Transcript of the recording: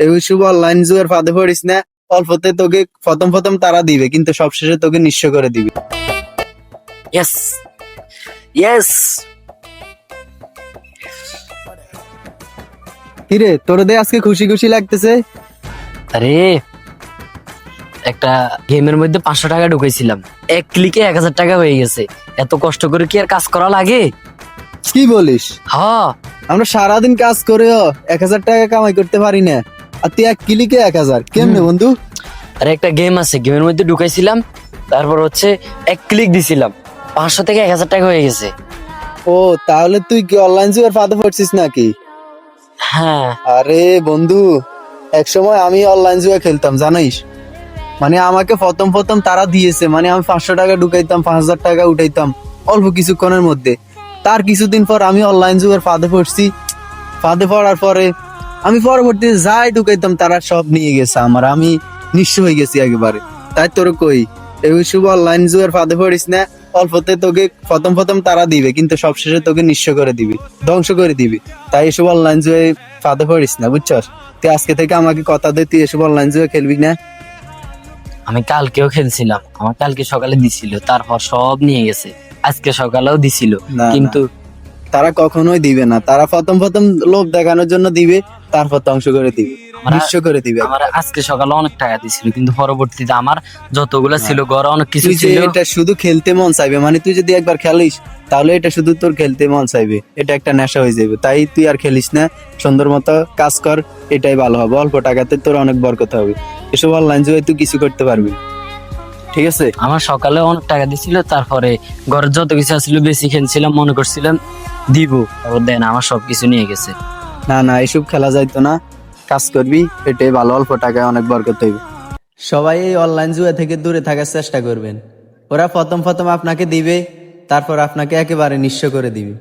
এইসব অনলাইন জুয়ার ফাঁদে পড়িস না। অল্পতে তোকে প্রথম প্রথম তারা দিবে, কিন্তু সবশেষে তোকে নিঃস্ব করে দিবে। Yes, yes. কিরে, তোর দে আজকে খুশি খুশি লাগতেছে? আরে একটা গেমের মধ্যে 500 টাকা ঢুকাইছিলাম, এক ক্লিকে 1000 টাকা হয়ে গেছে। এত কষ্ট করে কি আর কাজ করা লাগে? কি বলিস? হ্যাঁ, আমরা সারাদিন কাজ করেও 1000 টাকা কামাই করতে পারি না, আর তুই এক ক্লিকে 1000? কেমনে বন্ধু? আরে একটা গেম আছে, গেমের মধ্যে ঢুকাইছিলাম, তারপর হচ্ছে এক ক্লিক দিছিলাম, 500 থেকে 1000 টাকা হয়ে গেছে। ও, তাহলে তুই কি অনলাইন জুয়ার ফাঁদে পড়ছিস নাকি? হ্যাঁ, আরে বন্ধু, এক সময় আমি অনলাইন জুয়া খেলতাম জানিস। মানে আমাকে প্রথম প্রথম তারা দিয়েছে, মানে আমি 500 টাকা ঢুকাইতাম, 5000 টাকা উঠাইতাম অল্প কিছুক্ষণের মধ্যে। তার কিছুদিন পর আমি অনলাইন জুয়ার ফাঁদে পড়ছি। ফাঁদে পড়ার পরে আমি পরবর্তীতে যাই ঢুকাইতাম তারা সব নিয়ে গেছে আমার, আমি নিঃস্ব হয়ে গেছি একেবারে। তাই তোর কই, এইসব অনলাইন জুয়ার ফাঁদে পড়িস না। অল্পতে তোকে প্রথম প্রথম তারা দিবে, কিন্তু সবশেষে তোকে নিঃস্ব করে দিবি, ধ্বংস করে দিবি। তাই এসব অনলাইন জুয়ে ফাঁদে পড়িস না, বুঝছস? তুই আজকে থেকে আমাকে কথা দে, তুই এসব অনলাইন জুয়ে খেলবি না। আমি কালকেও খেলছিলাম, আমার কালকে সকালে দিছিল, তারপর সব নিয়ে গেছে। আজকে সকালেও দিছিল, না, কিন্তু তারা কখনোই দিবে না। তারা প্রথম প্রথম লোভ দেখানোর জন্য দিবে, তারপর ধ্বংস করে দিবে, নিঃস্ব করে দিবে। আমার আজকে সকালে অনেক টাকা দিছিল, কিন্তু পরবর্তীতে আমার যতগুলা ছিল ঘরে অনেক কিছু তুই যে ছিল। এটা শুধু খেলতে মন চাইবে, মানে তুই যদি একবার খেলিস তাহলে এটা শুধু তোর খেলতে মন চাইবে, এটা একটা নেশা হয়ে যাবে। তাই তুই আর খেলিস না, সুন্দর মতো কাজ কর, এটাই ভালো হবে। অল্প টাকাতে তোর অনেক বরকত হবে। এসব অনলাইন জুয়ে তুই কিছু করতে পারবি, ঠিক আছে? আমার সকালে অনেক টাকা দিছিল, তারপরে ঘরের যত কিছু ছিল বেশি খেলছিলাম, মনে করছিলাম দিব, তারপর দেন আমার সবকিছু নিয়ে গেছে। না না, এসব খেলা যাইতো না। কাজ করবি, এটাই ভালো, অল্প টাকায় অনেক বরকত হইবে। সবাই এই অনলাইন জুয়া থেকে দূরে থাকার চেষ্টা করবেন। ওরা প্রথম প্রথম আপনাকে দিবে, তারপর আপনাকে একেবারে নিঃস্ব করে দিবে।